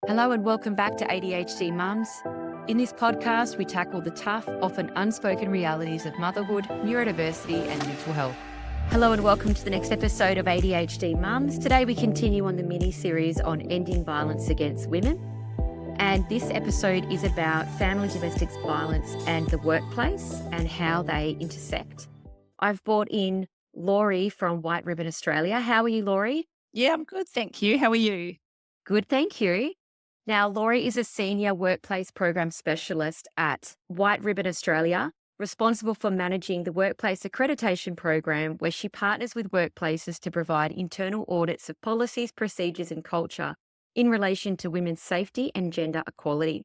Hello and welcome back to ADHD Mums. In this podcast, we tackle the tough, often unspoken realities of motherhood, neurodiversity and mental health. Hello and welcome to the next episode of ADHD Mums. Today we continue on the mini-series on ending violence against women. And this episode is about family domestic violence and the workplace and how they intersect. I've brought in Laurie from White Ribbon Australia. How are you, Laurie? Yeah, I'm good, thank you. How are you? Good, thank you. Now, Laurie is a senior workplace program specialist at White Ribbon Australia, responsible for managing the workplace accreditation program, where she partners with workplaces to provide internal audits of policies, procedures and culture in relation to women's safety and gender equality.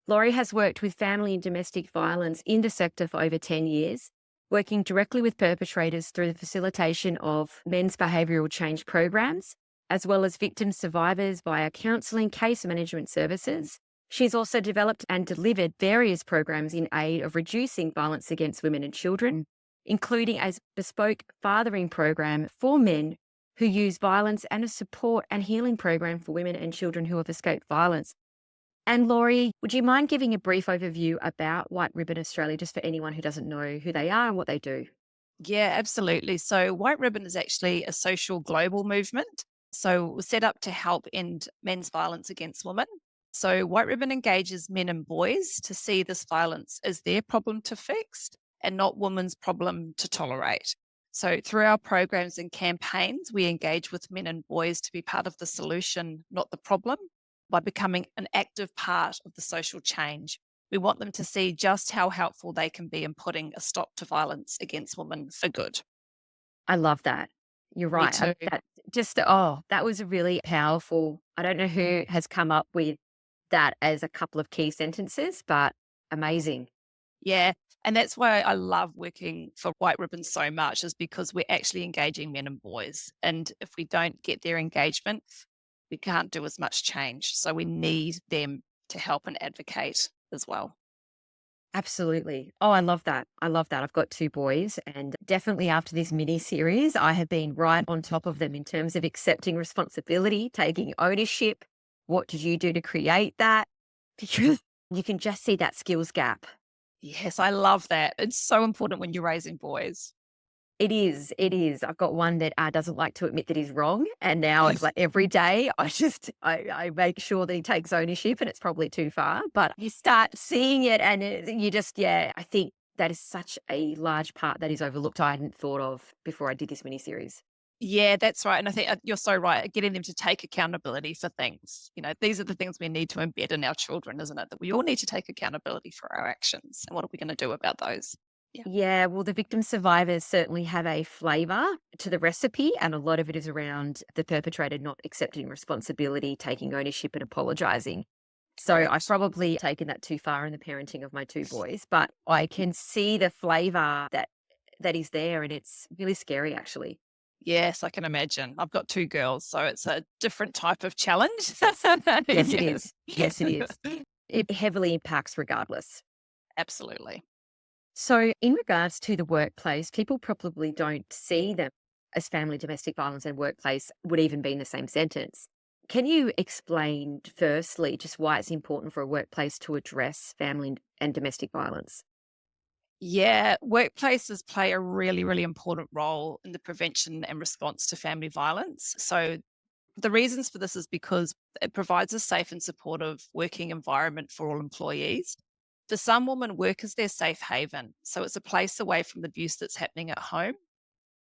Laurie has worked with family and domestic violence in the sector for over 10 years, working directly with perpetrators through the facilitation of men's behavioural change programs, as well as victim survivors via counselling, case management services. She's also developed and delivered various programs in aid of reducing violence against women and children, including a bespoke fathering program for men who use violence and a support and healing program for women and children who have escaped violence. And Laurie, would you mind giving a brief overview about White Ribbon Australia, just for anyone who doesn't know who they are and what they do? Yeah, absolutely. So White Ribbon is actually a social global movement. So it was set up to help end men's violence against women. So White Ribbon engages men and boys to see this violence as their problem to fix and not women's problem to tolerate. So through our programs and campaigns, we engage with men and boys to be part of the solution, not the problem, by becoming an active part of the social change. We want them to see just how helpful they can be in putting a stop to violence against women for good. I love that. You're Me right. too. That was a really powerful. I don't know who has come up with that as a couple of key sentences, but amazing. Yeah. And that's why I love working for White Ribbon so much, is because we're actually engaging men and boys. And if we don't get their engagement, we can't do as much change. So we need them to help and advocate as well. Absolutely. Oh, I love that. I love that. I've got two boys, and definitely after this mini series, I have been right on top of them in terms of accepting responsibility, taking ownership. What did you do to create that? Because you can just see that skills gap. Yes, I love that. It's so important when you're raising boys. It is. It is. I've got one that doesn't like to admit that he's wrong. And now it's like every day I make sure that he takes ownership, and it's probably too far. But you start seeing it and I think that is such a large part that is overlooked. I hadn't thought of before I did this mini series. Yeah, that's right. And I think you're so right. Getting them to take accountability for things. These are the things we need to embed in our children, isn't it? That we all need to take accountability for our actions. And what are we going to do about those? Yeah. Yeah, well, the victim survivors certainly have a flavour to the recipe, and a lot of it is around the perpetrator not accepting responsibility, taking ownership and apologising. So I've Correct. probably taken that too far in the parenting of my two boys, but I can see the flavour that is there, and it's really scary actually. Yes, I can imagine. I've got two girls, so it's a different type of challenge. Yes, it is. Yes, it is. It heavily impacts regardless. Absolutely. So in regards to the workplace, people probably don't see them as family domestic violence and workplace would even be in the same sentence. Can you explain firstly just why it's important for a workplace to address family and domestic violence? Yeah, workplaces play a really, really important role in the prevention and response to family violence. So the reasons for this is because it provides a safe and supportive working environment for all employees. For some women, work is their safe haven. So it's a place away from the abuse that's happening at home.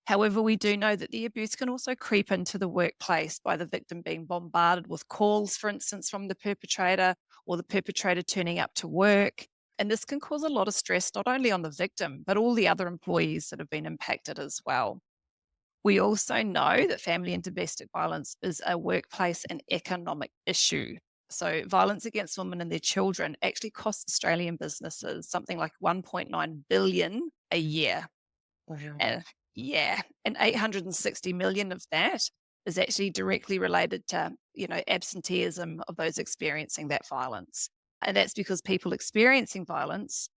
However, we do know that the abuse can also creep into the workplace by the victim being bombarded with calls, for instance, from the perpetrator, or the perpetrator turning up to work. And this can cause a lot of stress, not only on the victim, but all the other employees that have been impacted as well. We also know that family and domestic violence is a workplace and economic issue. So, violence against women and their children actually costs Australian businesses something like 1.9 billion a year. Wow. And yeah, and 860 million of that is actually directly related to, absenteeism of those experiencing that violence. And that's because people experiencing violence,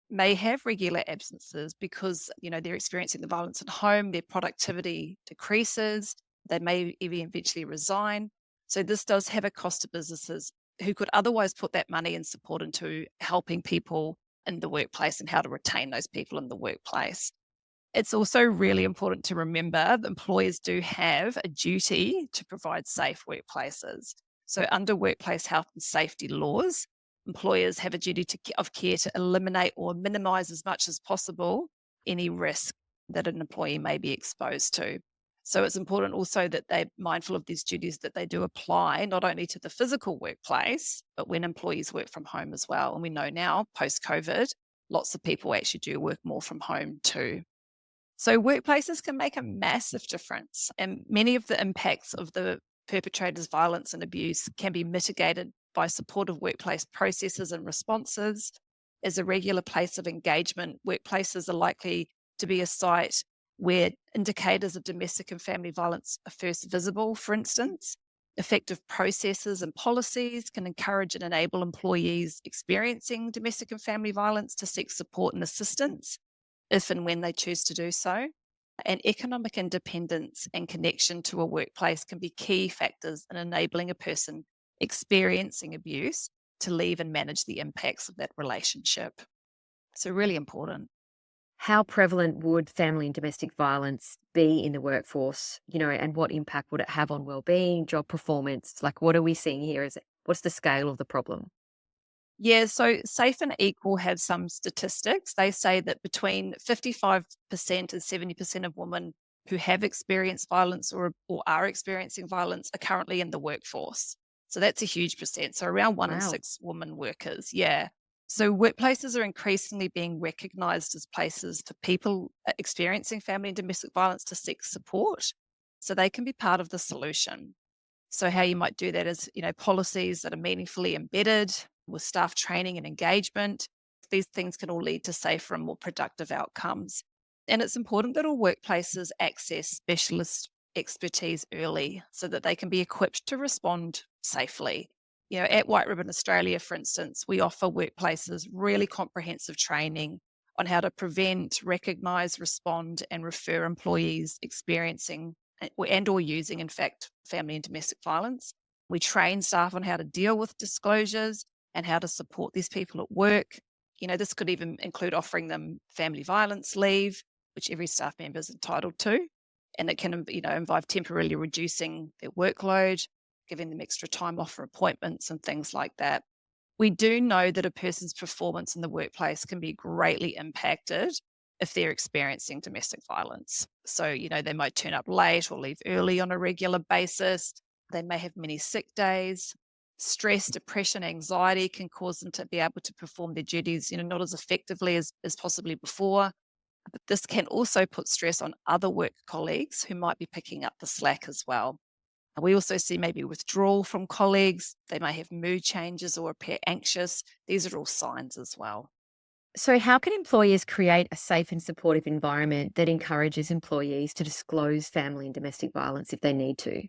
may have regular absences because, they're experiencing the violence at home, their productivity decreases, they may even eventually resign. So this does have a cost to businesses who could otherwise put that money and support into helping people in the workplace and how to retain those people in the workplace. It's also really important to remember that employers do have a duty to provide safe workplaces. So, under workplace health and safety laws, employers have a duty of care to eliminate or minimize as much as possible any risk that an employee may be exposed to. So, it's important also that they're mindful of these duties that they do apply not only to the physical workplace, but when employees work from home as well. And we know now, post COVID, lots of people actually do work more from home too. So workplaces can make a massive difference, and many of the impacts of the perpetrators' violence and abuse can be mitigated by supportive workplace processes and responses. As a regular place of engagement, workplaces are likely to be a site where indicators of domestic and family violence are first visible, for instance. Effective processes and policies can encourage and enable employees experiencing domestic and family violence to seek support and assistance if and when they choose to do so. And economic independence and connection to a workplace can be key factors in enabling a person experiencing abuse to leave and manage the impacts of that relationship. So, really important. How prevalent would family and domestic violence be in the workforce, and what impact would it have on well-being, job performance? Like, what are we seeing here? What's the scale of the problem? Yeah, so Safe and Equal have some statistics. They say that between 55% and 70% of women who have experienced violence or are experiencing violence are currently in the workforce. So that's a huge percent. So around one in Wow. six women workers. Yeah. So workplaces are increasingly being recognized as places for people experiencing family and domestic violence to seek support. So they can be part of the solution. So how you might do that is, policies that are meaningfully embedded with staff training and engagement. These things can all lead to safer and more productive outcomes. And it's important that all workplaces access specialist expertise early so that they can be equipped to respond safely. At White Ribbon Australia, for instance, we offer workplaces really comprehensive training on how to prevent, recognise, respond, and refer employees experiencing and or using, in fact, family and domestic violence. We train staff on how to deal with disclosures and how to support these people at work. This could even include offering them family violence leave, which every staff member is entitled to. And it can, involve temporarily reducing their workload, giving them extra time off for appointments and things like that. We do know that a person's performance in the workplace can be greatly impacted if they're experiencing domestic violence. So, they might turn up late or leave early on a regular basis. They may have many sick days. Stress, depression, anxiety can cause them to be able to perform their duties, not as effectively as possibly before. But this can also put stress on other work colleagues who might be picking up the slack as well. And we also see maybe withdrawal from colleagues. They may have mood changes or appear anxious. These are all signs as well. So, how can employers create a safe and supportive environment that encourages employees to disclose family and domestic violence if they need to?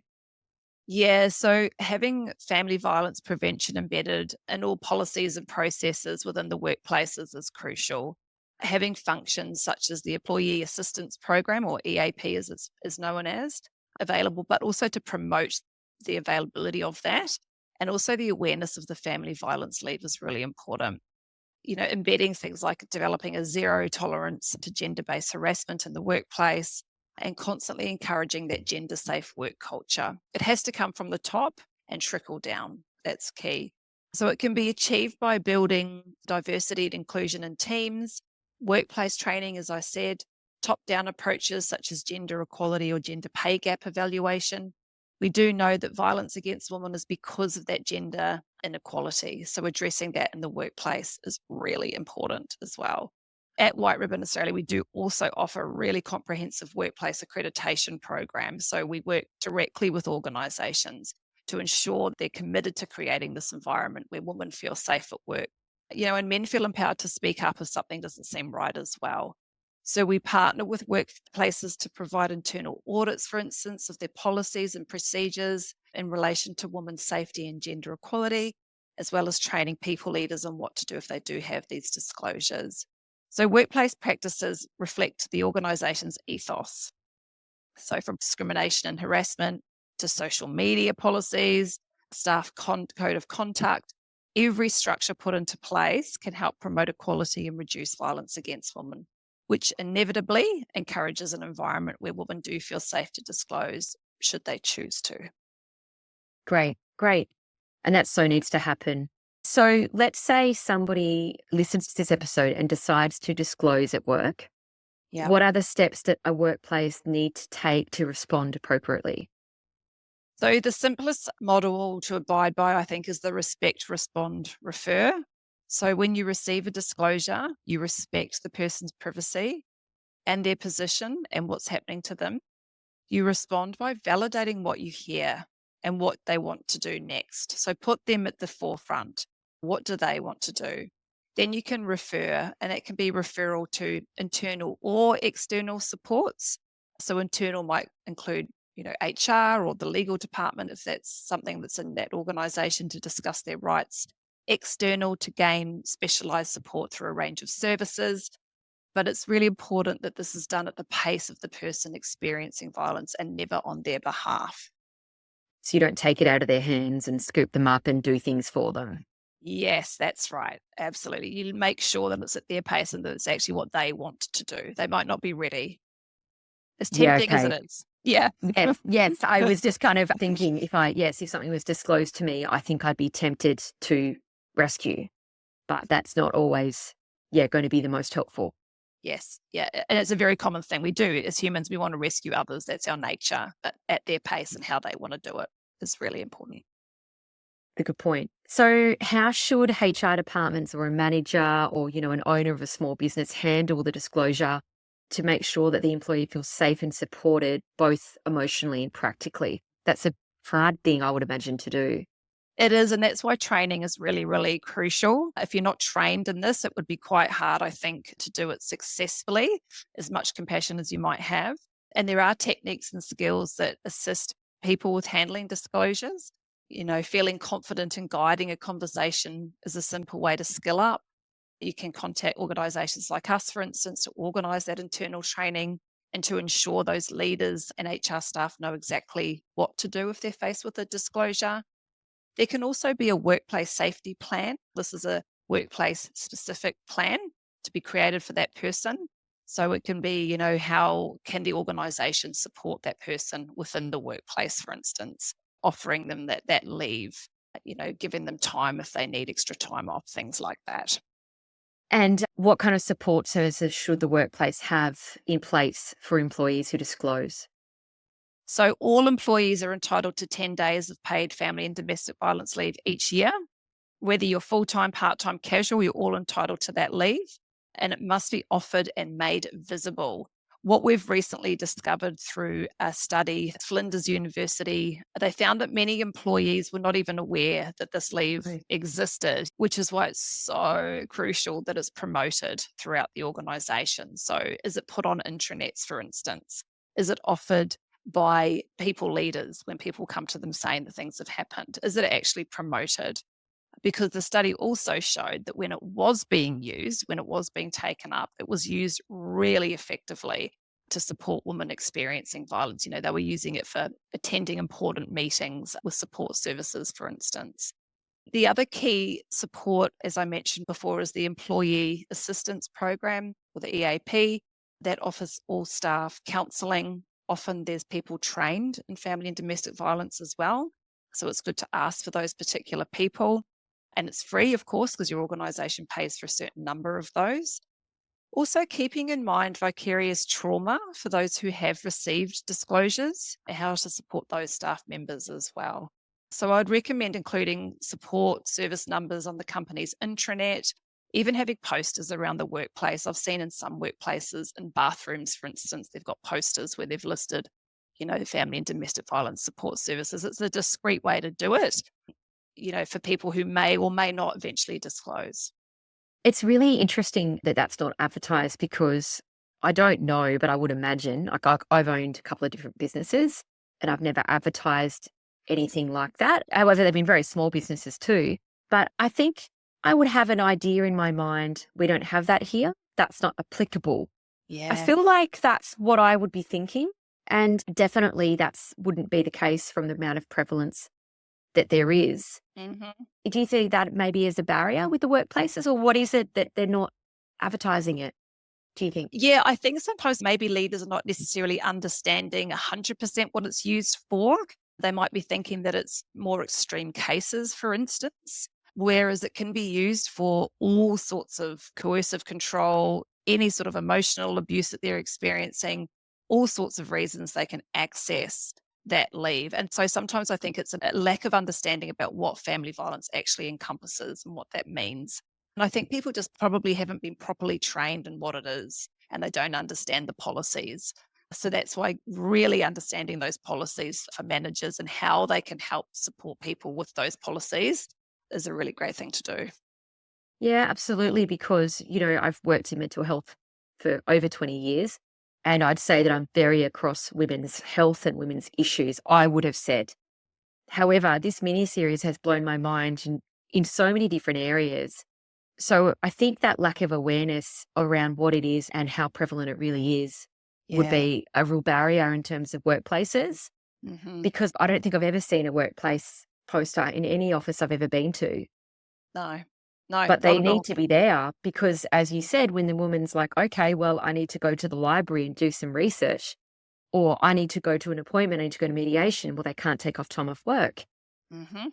Yeah, so having family violence prevention embedded in all policies and processes within the workplaces is crucial. Having functions such as the Employee Assistance Program, or EAP as it's is known as, available, but also to promote the availability of that, and also the awareness of the family violence leave is really important. Embedding things like developing a zero tolerance to gender-based harassment in the workplace and constantly encouraging that gender safe work culture. It has to come from the top and trickle down. That's key. So it can be achieved by building diversity and inclusion in teams, workplace training, as I said, top down approaches such as gender equality or gender pay gap evaluation. We do know that violence against women is because of that gender inequality. So addressing that in the workplace is really important as well. At White Ribbon Australia, we do also offer a really comprehensive workplace accreditation program. So we work directly with organisations to ensure they're committed to creating this environment where women feel safe at work. And men feel empowered to speak up if something doesn't seem right as well. So we partner with workplaces to provide internal audits, for instance, of their policies and procedures in relation to women's safety and gender equality, as well as training people leaders on what to do if they do have these disclosures. So workplace practices reflect the organisation's ethos. So from discrimination and harassment to social media policies, staff code of conduct. Every structure put into place can help promote equality and reduce violence against women, which inevitably encourages an environment where women do feel safe to disclose should they choose to. Great, great. And that so needs to happen. So let's say somebody listens to this episode and decides to disclose at work. Yeah. What are the steps that a workplace need to take to respond appropriately? So the simplest model to abide by, I think, is the respect, respond, refer. So when you receive a disclosure, you respect the person's privacy and their position and what's happening to them. You respond by validating what you hear and what they want to do next. So put them at the forefront. What do they want to do? Then you can refer, and it can be referral to internal or external supports. So internal might include, HR or the legal department, if that's something that's in that organisation to discuss their rights. External to gain specialised support through a range of services. But it's really important that this is done at the pace of the person experiencing violence and never on their behalf. So you don't take it out of their hands and scoop them up and do things for them. Yes, that's right. Absolutely. You make sure that it's at their pace and that it's actually what they want to do. They might not be ready. As tempting as it is. Yeah. Yes. I was just kind of thinking if something was disclosed to me, I think I'd be tempted to rescue. But that's not always, going to be the most helpful. Yes. Yeah. And it's a very common thing we do as humans. We want to rescue others. That's our nature. But at their pace and how they want to do it is really important. A good point. So how should HR departments or a manager or, an owner of a small business handle the disclosure to make sure that the employee feels safe and supported both emotionally and practically? That's a hard thing, I would imagine, to do. It is, and that's why training is really, really crucial. If you're not trained in this, it would be quite hard, I think, to do it successfully, as much compassion as you might have. And there are techniques and skills that assist people with handling disclosures. Feeling confident in guiding a conversation is a simple way to skill up. You can contact organisations like us, for instance, to organise that internal training and to ensure those leaders and HR staff know exactly what to do if they're faced with a disclosure. There can also be a workplace safety plan. This is a workplace specific plan to be created for that person. So it can be, how can the organisation support that person within the workplace, for instance, offering them that leave, giving them time if they need extra time off, things like that. And what kind of support services should the workplace have in place for employees who disclose? So all employees are entitled to 10 days of paid family and domestic violence leave each year. Whether you're full-time, part-time, casual, you're all entitled to that leave, and it must be offered and made visible. What we've recently discovered through a study at Flinders University, they found that many employees were not even aware that this leave existed, which is why it's so crucial that it's promoted throughout the organisation. So is it put on intranets, for instance? Is it offered by people leaders when people come to them saying that things have happened? Is it actually promoted? Because the study also showed that when it was being used, when it was being taken up, it was used really effectively to support women experiencing violence. They were using it for attending important meetings with support services, for instance. The other key support, as I mentioned before, is the Employee Assistance Program, or the EAP, that offers all staff counselling. Often there's people trained in family and domestic violence as well. So it's good to ask for those particular people. And it's free, of course, because your organisation pays for a certain number of those. Also, keeping in mind vicarious trauma for those who have received disclosures and how to support those staff members as well. So I'd recommend including support service numbers on the company's intranet, even having posters around the workplace. I've seen in some workplaces, in bathrooms, for instance, they've got posters where they've listed, family and domestic violence support services. It's a discreet way to do it, for people who may or may not eventually disclose. It's really interesting that that's not advertised because I don't know, but I would imagine, I've owned a couple of different businesses and I've never advertised anything like that. However, they've been very small businesses too. But I think I would have an idea in my mind, we don't have that here. That's not applicable. Yeah. I feel like that's what I would be thinking. And definitely wouldn't be the case from the amount of prevalence that there is. Mhm. Do you think that maybe is a barrier with the workplaces, or what is it that they're not advertising it, do you think? Yeah, I think sometimes maybe leaders are not necessarily understanding 100% what it's used for. They might be thinking that it's more extreme cases, for instance, whereas it can be used for all sorts of coercive control, any sort of emotional abuse that they're experiencing, all sorts of reasons they can access that leave. And so sometimes I think it's a lack of understanding about what family violence actually encompasses and what that means. And I think people just probably haven't been properly trained in what it is, and they don't understand the policies. So that's why really understanding those policies for managers and how they can help support people with those policies is a really great thing to do. Yeah, absolutely. Because, I've worked in mental health for over 20 years, and I'd say that I'm very across women's health and women's issues, I would have said. However, this mini series has blown my mind in so many different areas. So I think that lack of awareness around what it is and how prevalent it really is would Yeah. be a real barrier in terms of workplaces, Hmm. because I don't think I've ever seen a workplace poster in any office I've ever been to. No, no, But not they at need all. to be there because, as you said, when the woman's like, okay, well, I need to go to the library and do some research, or I need to go to an appointment, I need to go to mediation, well, they can't take off time off work. Hmm.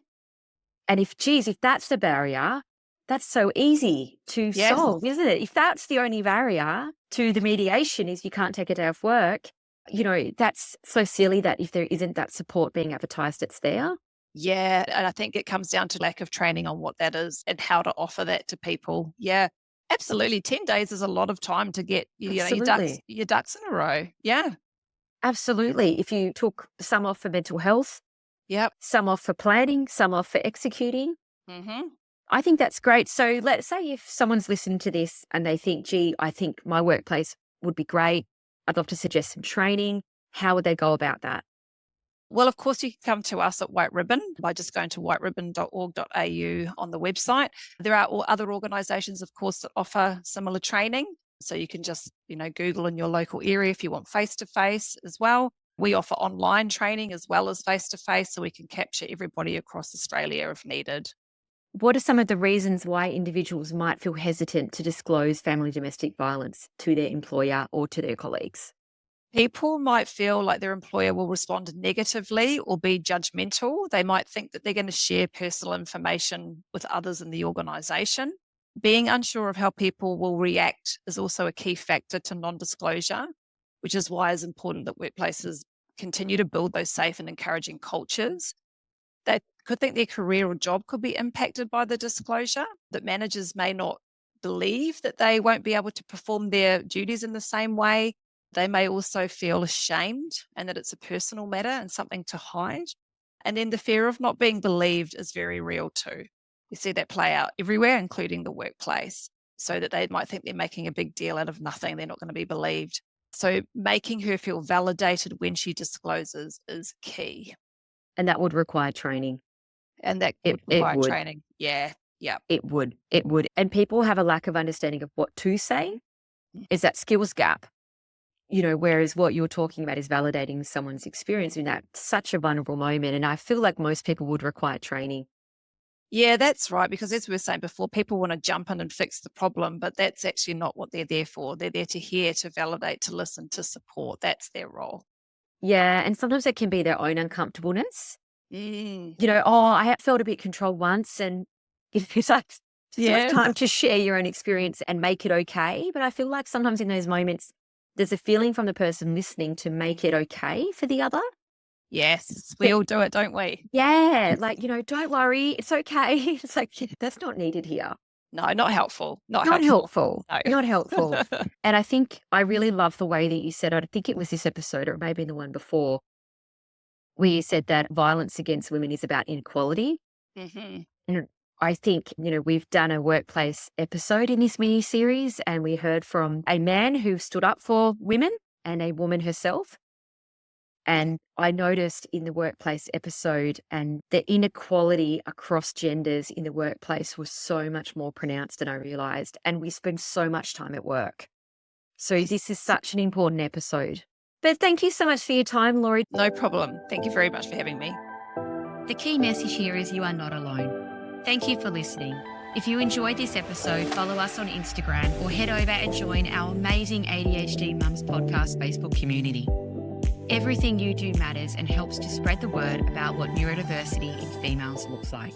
And if that's the barrier, that's so easy to Yes. solve, isn't it? If that's the only barrier to the mediation is you can't take a day off work, that's so silly that if there isn't that support being advertised, it's there. Yeah, and I think it comes down to lack of training on what that is and how to offer that to people. Yeah, absolutely. 10 days is a lot of time to get, your ducks Absolutely. your ducks in a row. Yeah. Absolutely. If you took some off for mental health, Yep. some off for planning, some off for executing, Mhm. I think that's great. So let's say if someone's listened to this and they think, gee, I think my workplace would be great. I'd love to suggest some training. How would they go about that? Well, of course, you can come to us at White Ribbon by just going to whiteribbon.org.au on the website. There are other organisations, of course, that offer similar training. So you can just, Google in your local area if you want face to face as well. We offer online training as well as face to face, so we can capture everybody across Australia if needed. What are some of the reasons why individuals might feel hesitant to disclose family domestic violence to their employer or to their colleagues? People might feel like their employer will respond negatively or be judgmental. They might think that they're going to share personal information with others in the organization. Being unsure of how people will react is also a key factor to non disclosure, which is why it's important that workplaces continue to build those safe and encouraging cultures. They could think their career or job could be impacted by the disclosure, that managers may not believe that they won't be able to perform their duties in the same way. They may also feel ashamed and that it's a personal matter and something to hide. And then the fear of not being believed is very real too. You see that play out everywhere, including the workplace, so that they might think they're making a big deal out of nothing. They're not going to be believed. So making her feel validated when she discloses is key. And that would require training. And that It would it require would. training. Yeah. Yeah. It would. It would. And people have a lack of understanding of what to say. Is that skills gap? Whereas what you're talking about is validating someone's experience in that such a vulnerable moment. And I feel like most people would require training. Yeah, that's right. Because as we were saying before, people want to jump in and fix the problem, but that's actually not what they're there for. They're there to hear, to validate, to listen, to support. That's their role. Yeah. And sometimes it can be their own uncomfortableness. Mm. Oh, I have felt a bit controlled once. And it's like, just enough Yes. time to share your own experience and make it okay. But I feel like sometimes in those moments, there's a feeling from the person listening to make it okay for the other. Yes. We all do it, don't we? Yeah, like, "Don't worry, it's okay." It's like, that's not needed here. No, not helpful. Not Not helpful. helpful, No. not helpful. And I think I really love the way that you said, I think it was this episode or maybe the one before, where you said that violence against women is about inequality. Hmm. And I think, we've done a workplace episode in this mini series, and we heard from a man who stood up for women and a woman herself. Yeah. And I noticed in the workplace episode and the inequality across genders in the workplace was so much more pronounced than I realized. And we spend so much time at work. So Yes. this is such an important episode. But thank you so much for your time, Laurie. No problem. Thank you very much for having me. The key message here is you are not alone. Thank you for listening. If you enjoyed this episode, follow us on Instagram or head over and join our amazing ADHD Mums Podcast Facebook community. Everything you do matters and helps to spread the word about what neurodiversity in females looks like.